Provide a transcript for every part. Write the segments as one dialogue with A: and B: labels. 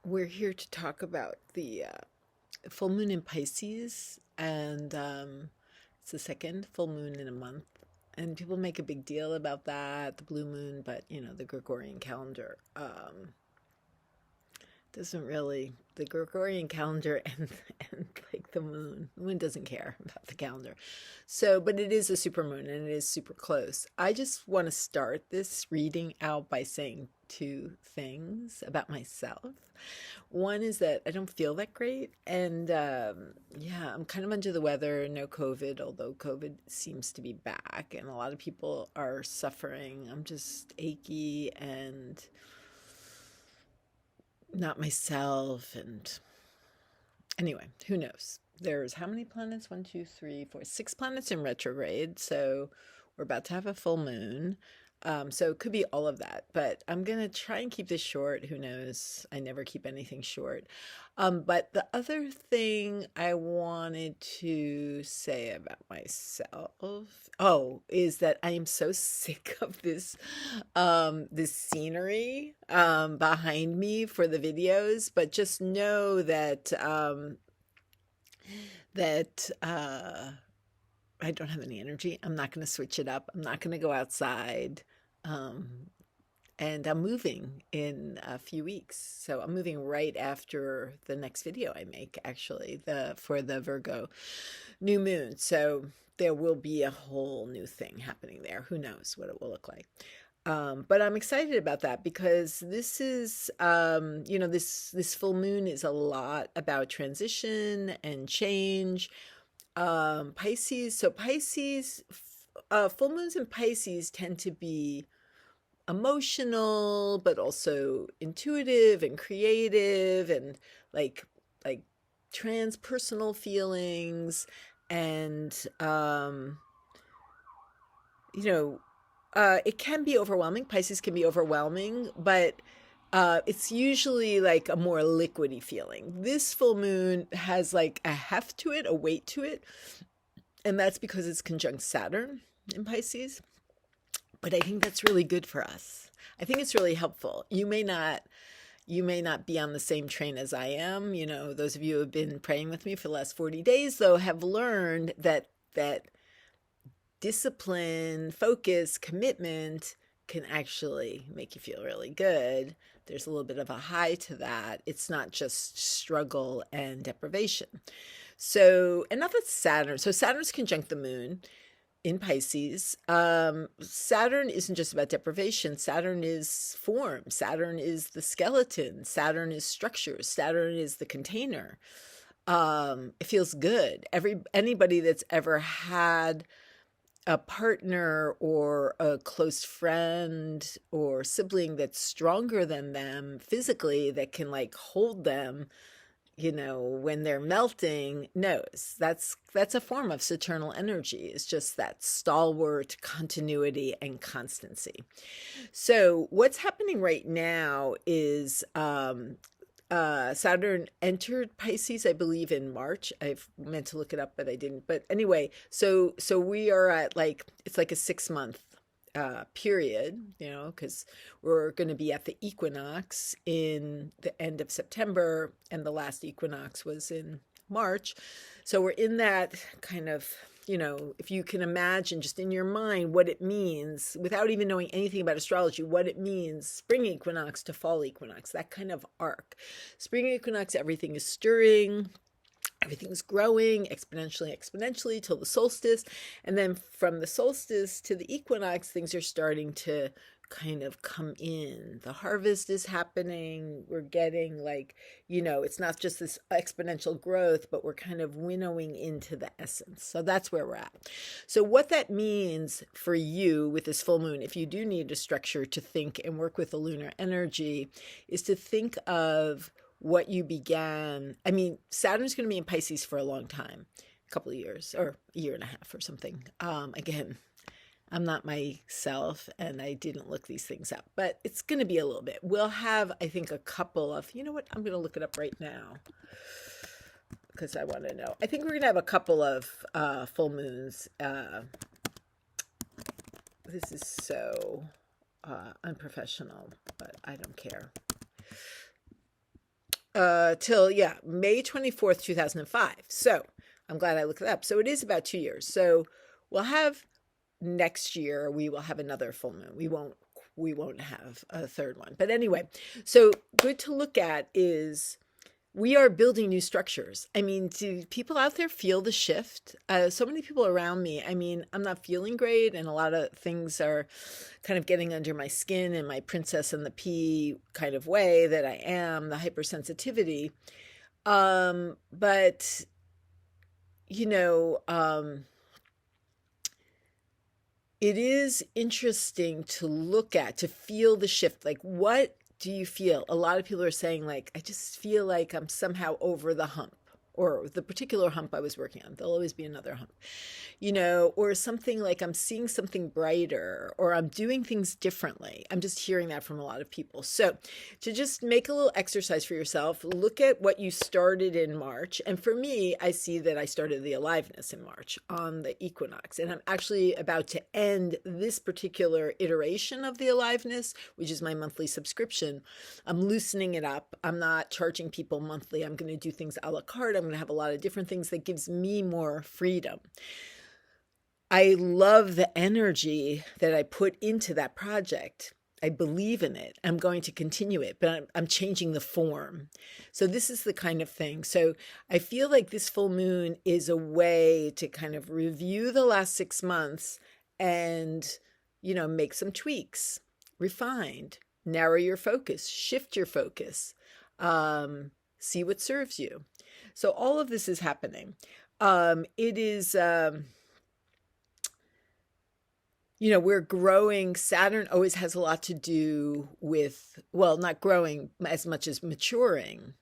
A: We're here to talk about the full moon in Pisces, and it's the second full moon in a month. And people make a big deal about that, the blue moon, but the Gregorian calendar doesn't really, the Gregorian calendar and like the moon doesn't care about the calendar. So, but it is a super moon and it is super close. I just want to start this reading out by saying two things about myself. One is that I don't feel that great, and yeah, I'm kind of under the weather. No COVID, although COVID seems to be back, and a lot of people are suffering. I'm just achy and not myself, and anyway, who knows? There's how many planets? One, two, three, four, six planets in retrograde. So we're about to have a full moon. So it could be all of that, but I'm going to try and keep this short. Who knows? I never keep anything short. But the other thing I wanted to say about myself, is that I am so sick of this scenery, behind me for the videos, but just know that I don't have any energy. I'm not going to switch it up. I'm not going to go outside. Um, and I'm moving in a few weeks. So I'm moving right after the next video I make, actually, for the Virgo new moon. So there will be a whole new thing happening there. Who knows what it will look like? But I'm excited about that because this is, this full moon is a lot about transition and change. Pisces, so Pisces, full moons in Pisces tend to be emotional, but also intuitive and creative, and like transpersonal feelings, and you know, it can be overwhelming. Pisces can be overwhelming, but it's usually like a more liquidy feeling. This full moon has like a heft to it, a weight to it, and that's because it's conjunct Saturn in Pisces. But I think that's really good for us. I think it's really helpful. You may not be on the same train as I am. Those of you who have been praying with me for the last 40 days, though, have learned that discipline, focus, commitment can actually make you feel really good. There's a little bit of a high to that. It's not just struggle and deprivation. So, and that's Saturn. So Saturn's conjunct the moon in Pisces. Saturn isn't just about deprivation. Saturn is form. Saturn is the skeleton. Saturn is structure. Saturn is the container. It feels good. Anybody that's ever had a partner or a close friend or sibling that's stronger than them physically, that can like hold them, when they're melting, knows that's a form of saturnal energy. It's just that stalwart continuity and constancy. So what's happening right now is Saturn entered Pisces, I believe, in March. I've meant to look it up, but I didn't. But anyway, so we are at it's like a 6 month period, because we're going to be at the equinox in the end of September, and the last equinox was in March. So we're in that kind of, if you can imagine just in your mind what it means without even knowing anything about astrology, what it means, spring equinox to fall equinox, that kind of arc. Spring equinox, everything is stirring. Everything's growing exponentially till the solstice. And then from the solstice to the equinox, things are starting to kind of come in. The harvest is happening. We're getting it's not just this exponential growth, but we're kind of winnowing into the essence. So that's where we're at. So what that means for you with this full moon, if you do need a structure to think and work with the lunar energy, is to think of what you began. I mean, Saturn's going to be in Pisces for a long time, a couple of years or a year and a half or something. Again, I'm not myself and I didn't look these things up, but it's going to be a little bit. We'll have, I think, a couple of, I'm going to look it up right now because I want to know. I think we're going to have a couple of full moons. This is so unprofessional, but I don't care. till, yeah, May 24th, 2005. So I'm glad I looked it up. So it is about 2 years. So we'll have next year, we will have another full moon. We won't have a third one. But anyway, so good to look at is we are building new structures. I mean, do people out there feel the shift? So many people around me. I mean, I'm not feeling great, and a lot of things are kind of getting under my skin in my princess and the pea kind of way that I am, the hypersensitivity. But, you know, it is interesting to look at, to feel the shift. Like, what do you feel? A lot of people are saying, like, I just feel like I'm somehow over the hump, or the particular hump I was working on. There'll always be another hump, or something like I'm seeing something brighter, or I'm doing things differently. I'm just hearing that from a lot of people. So to just make a little exercise for yourself, look at what you started in March. And for me, I see that I started the aliveness in March on the equinox. And I'm actually about to end this particular iteration of the aliveness, which is my monthly subscription. I'm loosening it up. I'm not charging people monthly. I'm going to do things a la carte. I'm going to have a lot of different things that gives me more freedom. I love the energy that I put into that project. I believe in it. I'm going to continue it, but I'm changing the form. So this is the kind of thing. So I feel like this full moon is a way to kind of review the last 6 months and, make some tweaks, refined, narrow your focus, shift your focus, see what serves you. So all of this is happening. It is, we're growing. Saturn always has a lot to do with, well, not growing as much as maturing.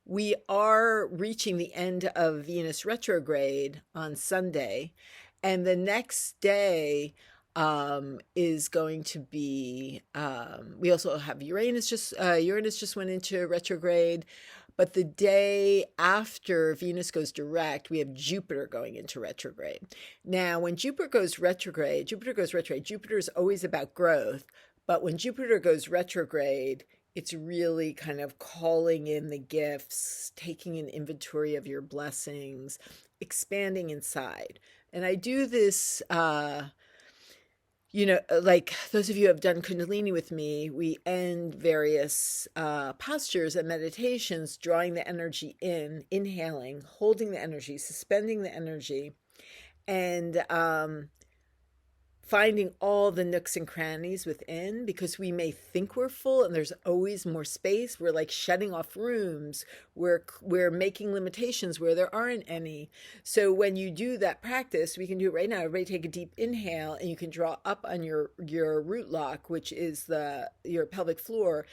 A: We are reaching the end of Venus retrograde on Sunday, and the next day is going to be, we also have Uranus just went into retrograde. But the day after Venus goes direct, we have Jupiter going into retrograde. Now, when Jupiter goes retrograde, Jupiter is always about growth. But when Jupiter goes retrograde, it's really kind of calling in the gifts, taking an inventory of your blessings, expanding inside. And I do this, like those of you who have done Kundalini with me, we end various postures and meditations, drawing the energy in, inhaling, holding the energy, suspending the energy, and finding all the nooks and crannies within, because we may think we're full and there's always more space. We're like shutting off rooms. We're making limitations where there aren't any. So when you do that practice, we can do it right now. Everybody take a deep inhale, and you can draw up on your root lock, which is your pelvic floor,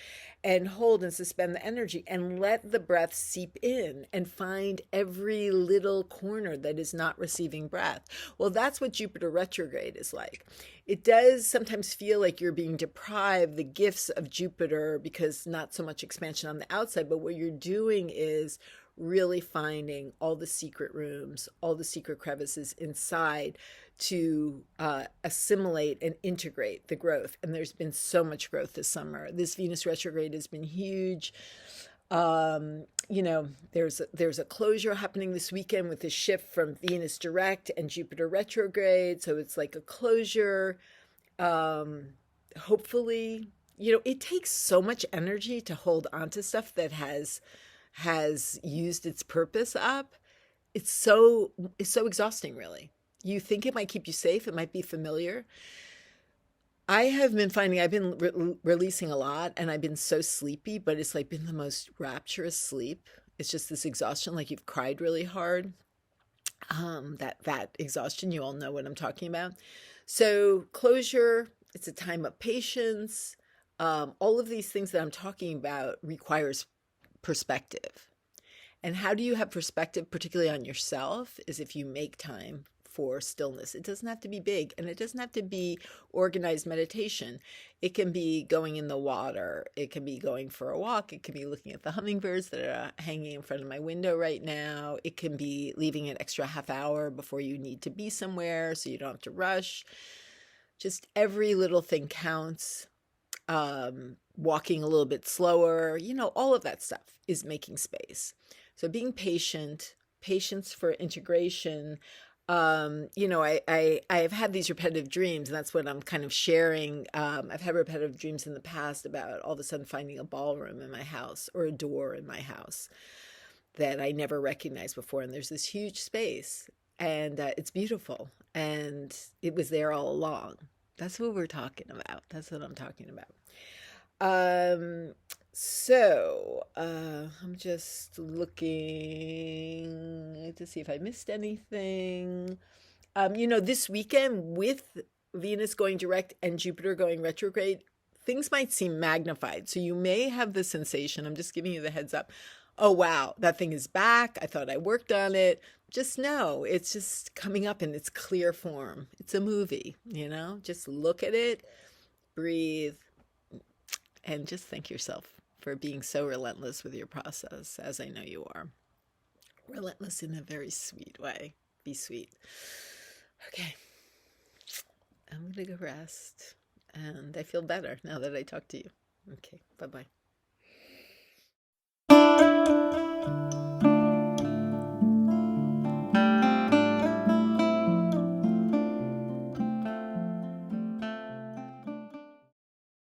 A: and hold and suspend the energy and let the breath seep in and find every little corner that is not receiving breath. Well, that's what Jupiter retrograde is like. It does sometimes feel like you're being deprived the gifts of Jupiter because not so much expansion on the outside, but what you're doing is really finding all the secret rooms, all the secret crevices inside to assimilate and integrate the growth. And there's been so much growth this summer. This Venus retrograde has been huge. There's a closure happening this weekend with the shift from Venus direct and Jupiter retrograde. So it's like a closure. Hopefully, it takes so much energy to hold on to stuff that has used its purpose up. It's so exhausting, really. You think it might keep you safe. It might be familiar. I have been finding I've been releasing a lot, and I've been so sleepy, but it's like been the most rapturous sleep. It's just this exhaustion, like you've cried really hard. That exhaustion, you all know what I'm talking about. So closure, it's a time of patience. All of these things that I'm talking about requires perspective. And how do you have perspective, particularly on yourself, is if you make time for stillness. It doesn't have to be big, and it doesn't have to be organized meditation. It can be going in the water. It can be going for a walk. It can be looking at the hummingbirds that are hanging in front of my window right now. It can be leaving an extra half hour before you need to be somewhere so you don't have to rush. Just every little thing counts. walking a little bit slower, all of that stuff is making space. So being patient, patience for integration. I've had these repetitive dreams, and that's what I'm kind of sharing. I've had repetitive dreams in the past about all of a sudden finding a ballroom in my house or a door in my house that I never recognized before. And there's this huge space, and it's beautiful. And it was there all along. That's what we're talking about. That's what I'm talking about. I'm just looking to see if I missed anything. This weekend with Venus going direct and Jupiter going retrograde, things might seem magnified. So you may have the sensation, I'm just giving you the heads up. Oh, wow, that thing is back. I thought I worked on it. Just know it's just coming up in its clear form. It's a movie, just look at it, breathe, and just thank yourself for being so relentless with your process, as I know you are. Relentless in a very sweet way. Be sweet. Okay. I'm going to go rest. And I feel better now that I talked to you. Okay. Bye-bye.